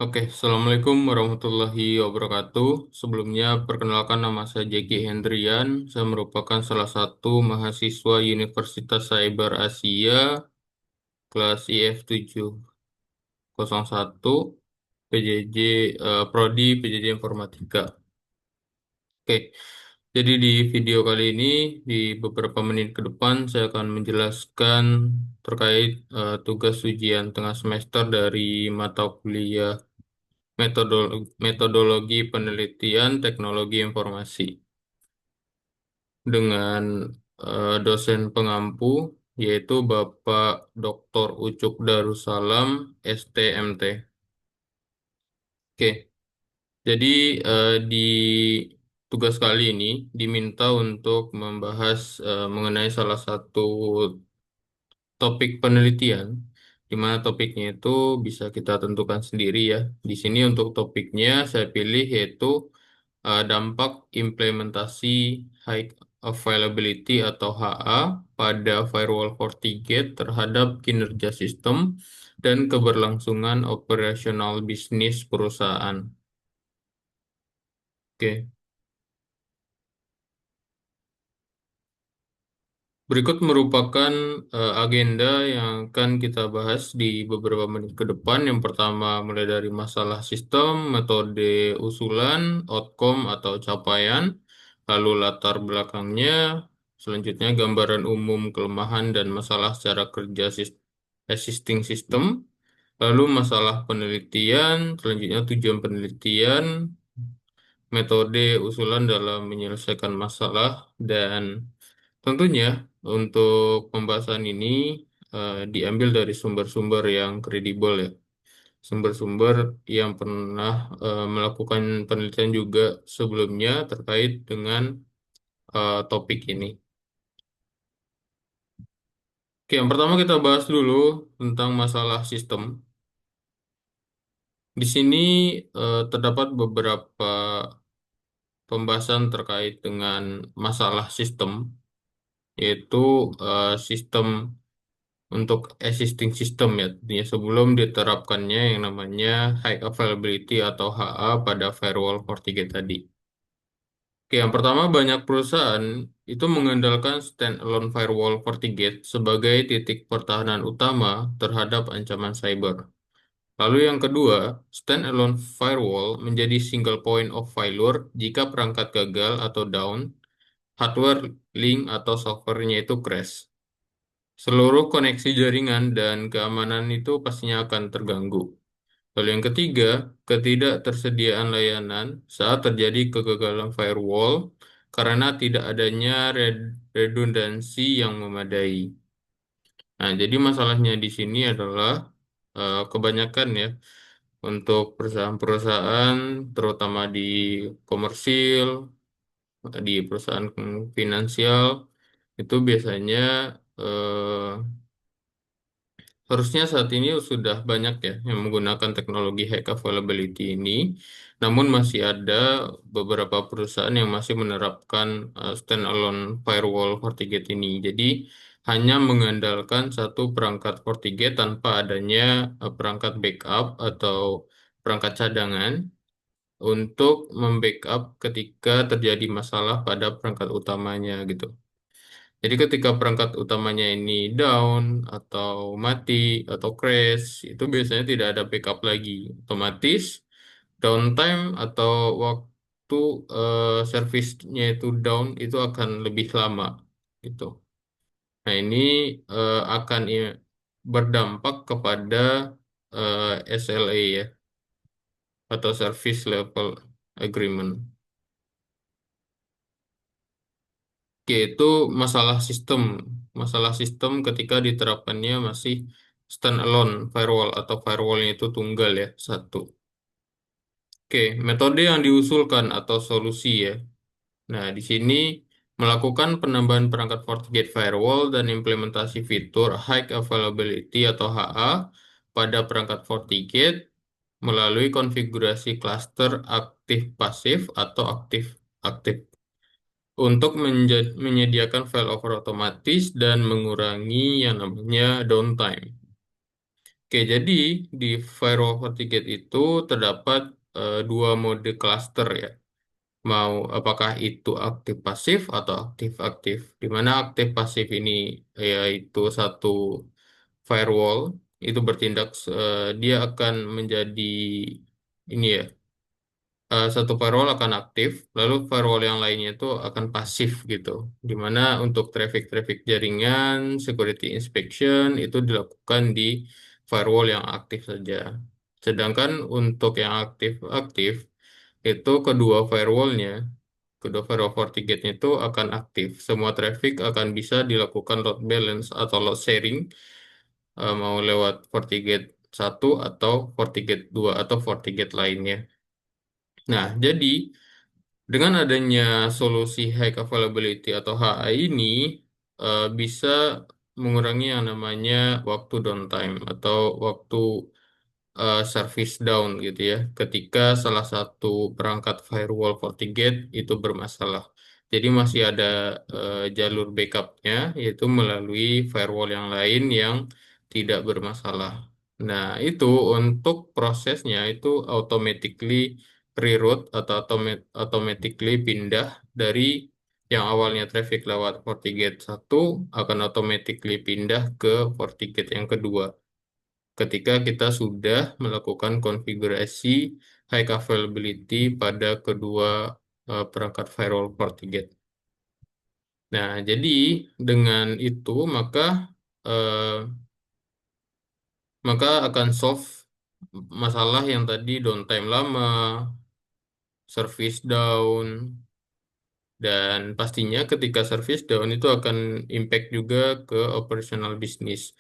Oke, Assalamualaikum warahmatullahi wabarakatuh. Sebelumnya, perkenalkan nama saya Jeki Hendrian. Saya merupakan salah satu mahasiswa Universitas Cyber Asia, kelas IF 701, PJJ, Prodi PJJ Informatika. Oke, jadi di video kali ini, di beberapa menit ke depan, saya akan menjelaskan terkait tugas ujian tengah semester dari mata kuliah metodologi penelitian teknologi informasi dengan dosen pengampu yaitu Bapak Dr. Ucuk Darussalam STMT. Oke, jadi di tugas kali ini diminta untuk membahas mengenai salah satu topik penelitian, di mana topiknya itu bisa kita tentukan sendiri ya. Di sini untuk topiknya saya pilih yaitu dampak implementasi High Availability atau HA pada firewall FortiGate terhadap kinerja sistem dan keberlangsungan operasional bisnis perusahaan. Oke. Berikut merupakan agenda yang akan kita bahas di beberapa menit ke depan. Yang pertama, mulai dari masalah sistem, metode usulan, outcome atau capaian, lalu latar belakangnya, selanjutnya gambaran umum kelemahan dan masalah secara kerja existing system, lalu masalah penelitian, selanjutnya tujuan penelitian, metode usulan dalam menyelesaikan masalah, dan tentunya untuk pembahasan ini diambil dari sumber-sumber yang kredibel ya. Sumber-sumber yang pernah melakukan penelitian juga sebelumnya terkait dengan topik ini. Oke, yang pertama kita bahas dulu tentang masalah sistem. Di sini terdapat beberapa pembahasan terkait dengan masalah sistem, yaitu sistem untuk existing system ya, artinya sebelum diterapkannya yang namanya high availability atau HA pada firewall FortiGate tadi. Oke, yang pertama banyak perusahaan itu mengandalkan standalone firewall FortiGate sebagai titik pertahanan utama terhadap ancaman cyber. Lalu yang kedua, standalone firewall menjadi single point of failure jika perangkat gagal atau down, hardware, link, atau softwarenya itu crash. Seluruh koneksi jaringan dan keamanan itu pastinya akan terganggu. Lalu yang ketiga, ketidaktersediaan layanan saat terjadi kegagalan firewall karena tidak adanya redundansi yang memadai. Nah, jadi masalahnya di sini adalah kebanyakan ya untuk perusahaan-perusahaan terutama di komersil, di perusahaan finansial itu biasanya eh, harusnya saat ini sudah banyak ya yang menggunakan teknologi high availability ini, namun masih ada beberapa perusahaan yang masih menerapkan standalone firewall FortiGate ini. Jadi hanya mengandalkan satu perangkat FortiGate tanpa adanya perangkat backup atau perangkat cadangan untuk membackup ketika terjadi masalah pada perangkat utamanya gitu. Jadi ketika perangkat utamanya ini down atau mati atau crash, itu biasanya tidak ada backup lagi. Otomatis downtime atau waktu servisnya itu down itu akan lebih lama gitu. Nah, ini akan berdampak kepada SLA ya atau Service Level Agreement. Oke, itu masalah sistem. Masalah sistem ketika diterapkannya masih standalone firewall atau firewallnya itu tunggal ya, satu. Oke, metode yang diusulkan atau solusi ya. Nah, di sini melakukan penambahan perangkat FortiGate firewall dan implementasi fitur High Availability atau HA pada perangkat FortiGate melalui konfigurasi cluster aktif pasif atau aktif aktif untuk menyediakan failover otomatis dan mengurangi yang namanya downtime. Oke, jadi di firewall FortiGate itu terdapat dua mode cluster ya. Mau apakah itu aktif pasif atau aktif aktif. Di mana aktif pasif ini yaitu satu firewall itu bertindak dia akan menjadi ini ya, satu firewall akan aktif, lalu firewall yang lainnya itu akan pasif gitu. Di mana untuk traffic-traffic jaringan, security inspection itu dilakukan di firewall yang aktif saja. Sedangkan untuk yang aktif-aktif itu kedua firewall FortiGate itu akan aktif. Semua traffic akan bisa dilakukan load balance atau load sharing, mau lewat FortiGate 1 atau FortiGate 2 atau FortiGate lainnya. Nah, jadi dengan adanya solusi high availability atau HA ini bisa mengurangi yang namanya waktu downtime atau waktu service down gitu ya ketika salah satu perangkat firewall FortiGate itu bermasalah. Jadi masih ada jalur backupnya yaitu melalui firewall yang lain yang tidak bermasalah. Nah, itu untuk prosesnya itu automatically reroute atau automatically pindah dari yang awalnya traffic lewat FortiGate 1 akan automatically pindah ke FortiGate yang kedua ketika kita sudah melakukan konfigurasi high availability pada kedua perangkat firewall FortiGate. Nah, jadi dengan itu eh, maka akan solve masalah yang tadi downtime lama, service down, dan pastinya ketika service down itu akan impact juga ke operational bisnis.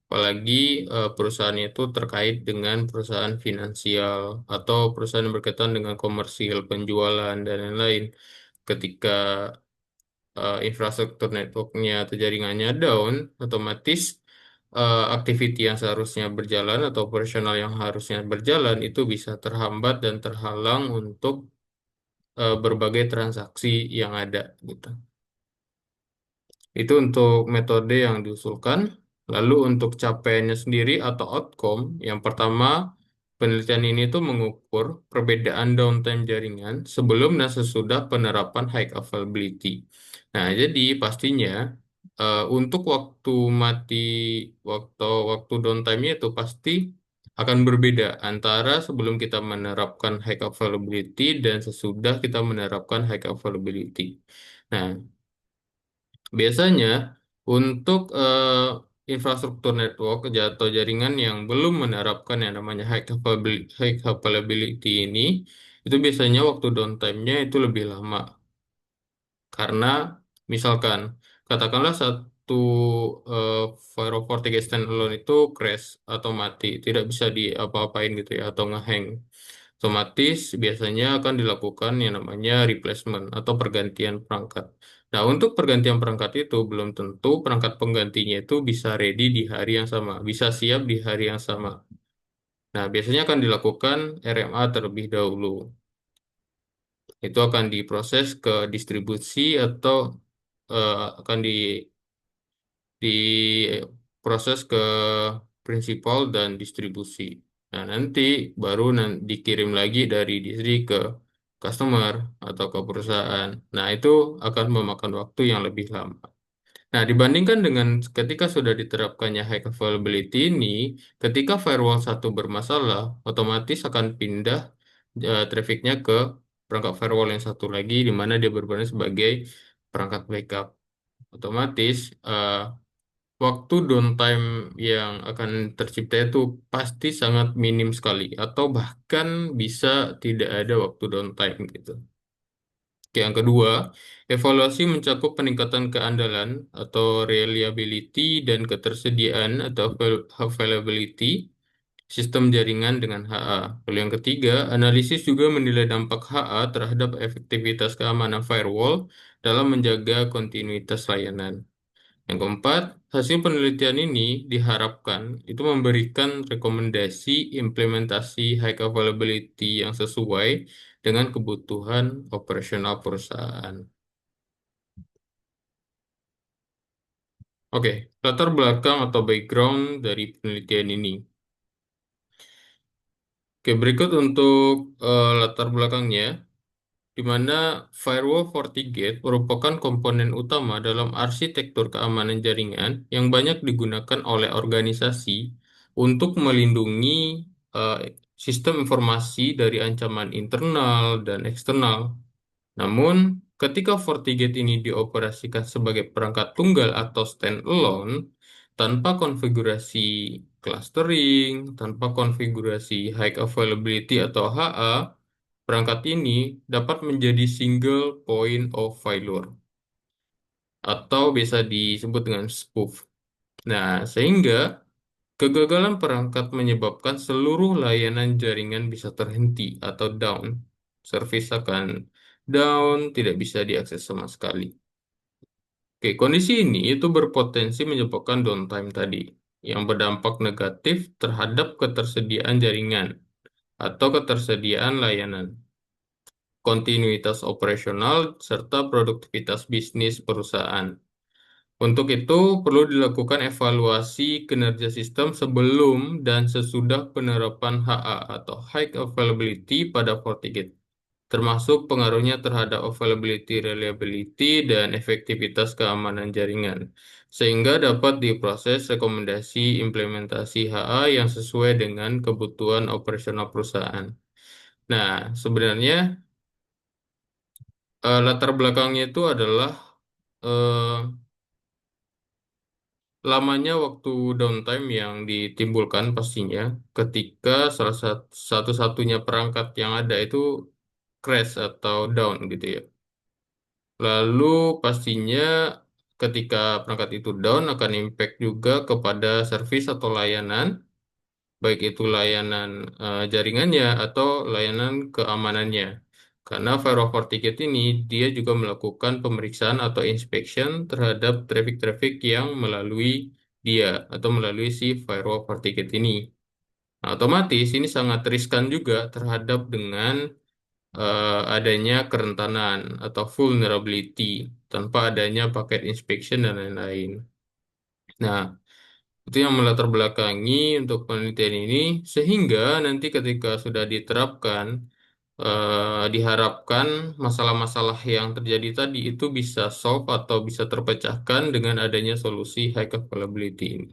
Apalagi perusahaan itu terkait dengan perusahaan finansial atau perusahaan yang berkaitan dengan komersil, penjualan, dan lain-lain. Ketika infrastruktur networknya atau jaringannya down, otomatis activity yang seharusnya berjalan atau operasional yang harusnya berjalan itu bisa terhambat dan terhalang untuk berbagai transaksi yang ada gitu. Itu untuk metode yang diusulkan. Lalu untuk capaiannya sendiri atau outcome, yang pertama penelitian ini tuh mengukur perbedaan downtime jaringan sebelum dan sesudah penerapan high availability. Nah, jadi pastinya untuk waktu mati, waktu waktu downtime-nya itu pasti akan berbeda antara sebelum kita menerapkan high availability dan sesudah kita menerapkan high availability. Nah, biasanya untuk infrastruktur network atau jaringan yang belum menerapkan yang namanya high availability ini, itu biasanya waktu downtime-nya itu lebih lama. Karena misalkan, katakanlah satu uh, Firewall FortiGate standalone itu crash atau mati, tidak bisa diapa-apain gitu ya, atau ngehang. Otomatis biasanya akan dilakukan yang namanya replacement atau pergantian perangkat. Nah, untuk pergantian perangkat itu belum tentu perangkat penggantinya itu bisa ready di hari yang sama, bisa siap di hari yang sama. Nah, biasanya akan dilakukan RMA terlebih dahulu. Itu akan diproses ke distribusi atau akan diproses ke prinsipal dan distribusi. Nah, nanti baru dikirim lagi dari distri ke customer atau ke perusahaan. Nah, itu akan memakan waktu yang lebih lama. Nah, dibandingkan dengan ketika sudah diterapkannya high availability ini, ketika firewall satu bermasalah, otomatis akan pindah trafficnya ke perangkat firewall yang satu lagi, di mana dia berperan sebagai perangkat backup. Otomatis waktu downtime yang akan tercipta itu pasti sangat minim sekali, atau bahkan bisa tidak ada waktu downtime gitu. Oke, yang kedua, evaluasi mencakup peningkatan keandalan atau reliability dan ketersediaan atau availability sistem jaringan dengan HA. Lalu yang ketiga, analisis juga menilai dampak HA terhadap efektivitas keamanan firewall dalam menjaga kontinuitas layanan. Yang keempat, hasil penelitian ini diharapkan itu memberikan rekomendasi implementasi high availability yang sesuai dengan kebutuhan operasional perusahaan. Oke, latar belakang atau background dari penelitian ini. Oke, berikut untuk latar belakangnya, di mana firewall FortiGate merupakan komponen utama dalam arsitektur keamanan jaringan yang banyak digunakan oleh organisasi untuk melindungi eh, sistem informasi dari ancaman internal dan eksternal. Namun, ketika FortiGate ini dioperasikan sebagai perangkat tunggal atau standalone, tanpa konfigurasi clustering, tanpa konfigurasi high availability atau HA, perangkat ini dapat menjadi single point of failure atau bisa disebut dengan spoof. Nah, sehingga kegagalan perangkat menyebabkan seluruh layanan jaringan bisa terhenti atau down. Service akan down, tidak bisa diakses sama sekali. Oke, kondisi ini itu berpotensi menyebabkan downtime tadi, yang berdampak negatif terhadap ketersediaan jaringan atau ketersediaan layanan, kontinuitas operasional, serta produktivitas bisnis perusahaan. Untuk itu, perlu dilakukan evaluasi kinerja sistem sebelum dan sesudah penerapan HA atau High Availability pada FortiGate, termasuk pengaruhnya terhadap availability, reliability, dan efektivitas keamanan jaringan, sehingga dapat diproses rekomendasi implementasi HA yang sesuai dengan kebutuhan operasional perusahaan. Nah, sebenarnya latar belakangnya itu adalah eh, lamanya waktu downtime yang ditimbulkan pastinya ketika salah satu-satunya perangkat yang ada itu crash atau down gitu ya. Lalu pastinya ketika perangkat itu down akan impact juga kepada service atau layanan, baik itu layanan jaringannya atau layanan keamanannya. Karena Firewall FortiGate ini dia juga melakukan pemeriksaan atau inspection terhadap traffic-traffic yang melalui dia atau melalui si Firewall FortiGate ini. Nah, otomatis ini sangat riskan juga terhadap dengan adanya kerentanan atau vulnerability tanpa adanya paket inspection dan lain-lain. Nah, itu yang melatar belakangi untuk penelitian ini, sehingga nanti ketika sudah diterapkan, diharapkan masalah-masalah yang terjadi tadi itu bisa solve atau bisa terpecahkan dengan adanya solusi high availability ini.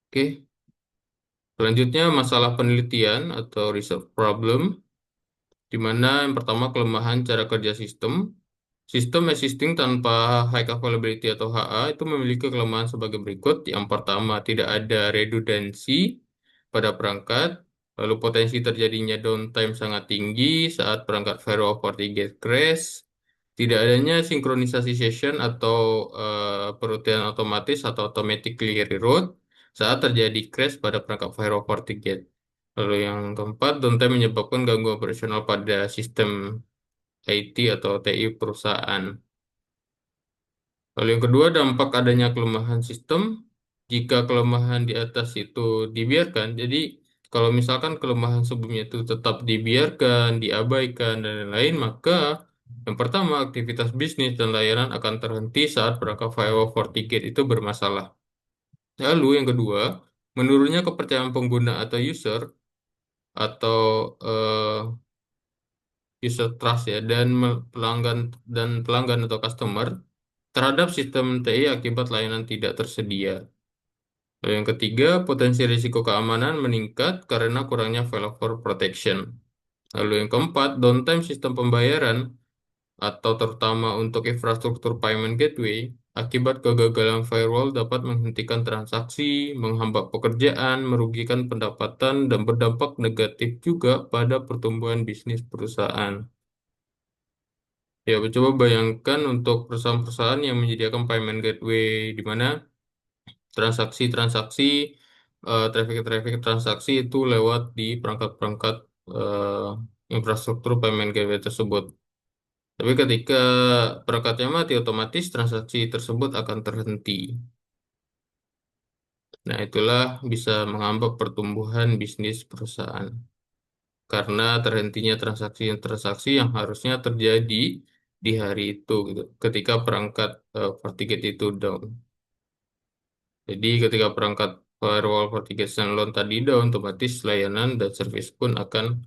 Oke, selanjutnya masalah penelitian atau research problem, di mana yang pertama kelemahan cara kerja sistem. Sistem existing tanpa high availability atau HA itu memiliki kelemahan sebagai berikut. Yang pertama, tidak ada redundancy pada perangkat. Lalu potensi terjadinya downtime sangat tinggi saat perangkat firewall FortiGate crash. Tidak adanya sinkronisasi session atau perutihan otomatis atau automatically reroute saat terjadi crash pada perangkat firewall FortiGate. Lalu yang keempat, downtime menyebabkan gangguan operasional pada sistem IT atau TI perusahaan. Lalu yang kedua, dampak adanya kelemahan sistem. Jika kelemahan di atas itu dibiarkan, jadi kalau misalkan kelemahan sebelumnya itu tetap dibiarkan, diabaikan, dan lain-lain, maka yang pertama, aktivitas bisnis dan layanan akan terhenti saat perangkat firewall FortiGate itu bermasalah. Lalu yang kedua, menurunnya kepercayaan pengguna atau user atau user trust ya dan pelanggan atau customer terhadap sistem TI akibat layanan tidak tersedia. Lalu yang ketiga, potensi risiko keamanan meningkat karena kurangnya failover protection. Lalu yang keempat, downtime sistem pembayaran atau terutama untuk infrastruktur payment gateway akibat kegagalan firewall dapat menghentikan transaksi, menghambat pekerjaan, merugikan pendapatan, dan berdampak negatif juga pada pertumbuhan bisnis perusahaan. Ya, coba bayangkan untuk perusahaan-perusahaan yang menyediakan payment gateway di mana transaksi-transaksi, traffic-traffic transaksi itu lewat di perangkat-perangkat infrastruktur payment gateway tersebut. Tapi ketika perangkatnya mati, otomatis transaksi tersebut akan terhenti. Nah, itulah bisa menghambat pertumbuhan bisnis perusahaan karena terhentinya transaksi-transaksi yang harusnya terjadi di hari itu, gitu, ketika perangkat FortiGate itu down. Jadi ketika perangkat firewall FortiGate standalone tadi, udah otomatis layanan dan service pun akan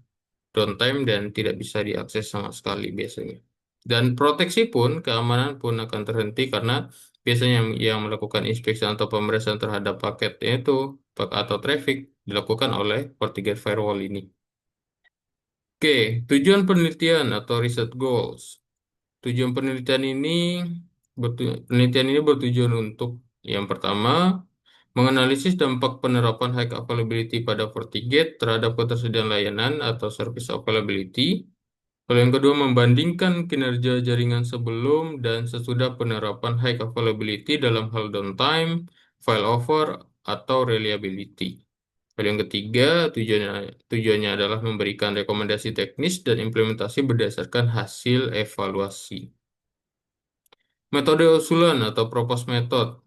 downtime dan tidak bisa diakses sama sekali biasanya. Dan proteksi pun, keamanan pun akan terhenti karena biasanya yang melakukan inspeksi atau pemeriksaan terhadap paketnya itu atau traffic dilakukan oleh FortiGate firewall ini. Oke, tujuan penelitian atau research goals. Tujuan penelitian ini bertujuan untuk yang pertama menganalisis dampak penerapan high availability pada FortiGate terhadap ketersediaan layanan atau service availability. Lalu yang kedua, membandingkan kinerja jaringan sebelum dan sesudah penerapan high availability dalam hal downtime, failover, atau reliability. Lalu yang ketiga, tujuannya adalah memberikan rekomendasi teknis dan implementasi berdasarkan hasil evaluasi. Metode usulan atau proposed method.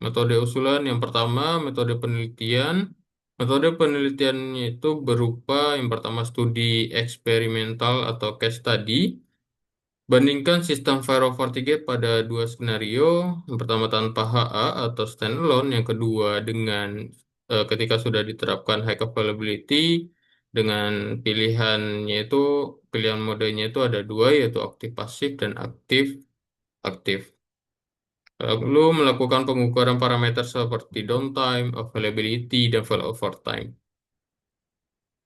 Metode usulan yang pertama, metode penelitian. Metode penelitiannya itu berupa yang pertama studi eksperimental atau case study. Bandingkan sistem FireFortigate pada dua skenario. Yang pertama tanpa HA atau standalone. Yang kedua dengan ketika sudah diterapkan high availability. Dengan pilihannya itu, pilihan modenya itu ada dua yaitu aktif pasif dan aktif aktif. Lalu melakukan pengukuran parameter seperti downtime, availability, dan failover time.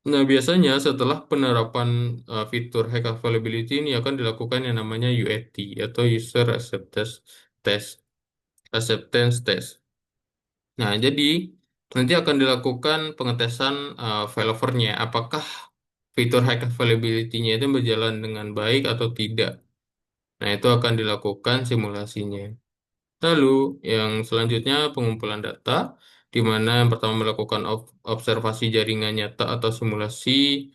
Nah, biasanya setelah penerapan fitur high availability ini akan dilakukan yang namanya UAT atau User Test, Acceptance Test. Nah, jadi nanti akan dilakukan pengetesan failovernya, apakah fitur high availability-nya itu berjalan dengan baik atau tidak. Nah, itu akan dilakukan simulasinya. Lalu, yang selanjutnya pengumpulan data, di mana yang pertama melakukan observasi jaringan nyata atau simulasi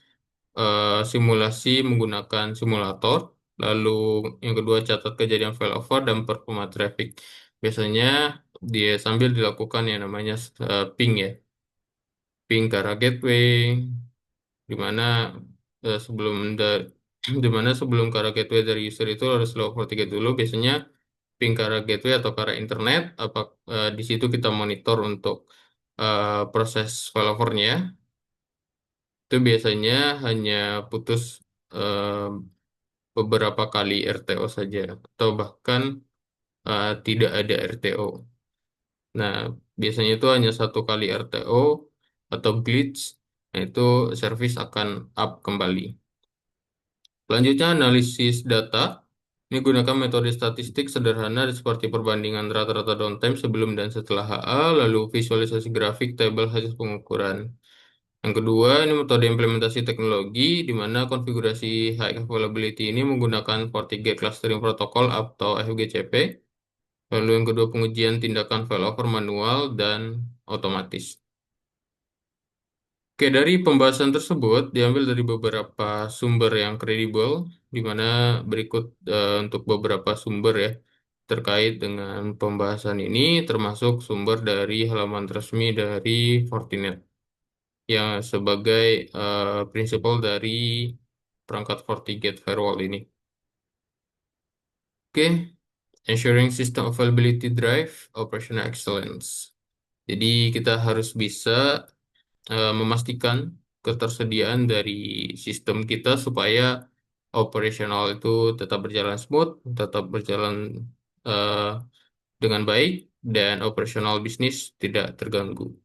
menggunakan simulator. Lalu, yang kedua catat kejadian failover dan performa traffic. Biasanya dia sambil dilakukan yang namanya ping ya, ping ke arah gateway, di mana eh, sebelum da- di mana sebelum ke arah gateway dari user itu harus level 3 dulu. Biasanya ping ke arah gateway atau ke arah internet, di situ kita monitor untuk proses failovernya. Itu biasanya hanya putus eh, beberapa kali RTO saja, atau bahkan tidak ada RTO. Nah, biasanya itu hanya satu kali RTO atau glitch, nah itu service akan up kembali. Selanjutnya analisis data. Ini gunakan metode statistik sederhana seperti perbandingan rata-rata downtime sebelum dan setelah HA, lalu visualisasi grafik tabel hasil pengukuran. Yang kedua, ini metode implementasi teknologi, di mana konfigurasi high availability ini menggunakan FortiGate Clustering Protocol atau FGCP. Lalu yang kedua, pengujian tindakan failover manual dan otomatis. Oke, dari pembahasan tersebut diambil dari beberapa sumber yang kredibel, di mana berikut untuk beberapa sumber ya terkait dengan pembahasan ini, termasuk sumber dari halaman resmi dari Fortinet yang sebagai prinsipal dari perangkat FortiGate firewall ini. Oke, ensuring system availability drive operational excellence. Jadi kita harus bisa memastikan ketersediaan dari sistem kita supaya operasional itu tetap berjalan smooth, tetap berjalan eh, dengan baik, dan operasional bisnis tidak terganggu.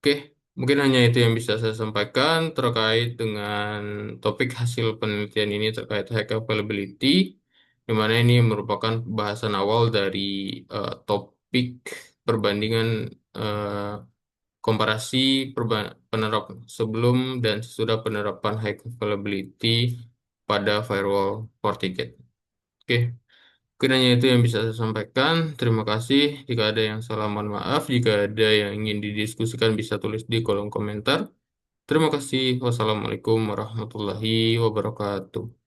Oke, mungkin hanya itu yang bisa saya sampaikan terkait dengan topik hasil penelitian ini terkait high availability, di mana ini merupakan bahasan awal dari topik perbandingan eh, komparasi penerap sebelum dan sesudah penerapan high availability pada firewall FortiGate. Oke, mungkin hanya itu yang bisa saya sampaikan. Terima kasih. Jika ada yang salah, mohon maaf. Jika ada yang ingin didiskusikan, bisa tulis di kolom komentar. Terima kasih. Wassalamualaikum warahmatullahi wabarakatuh.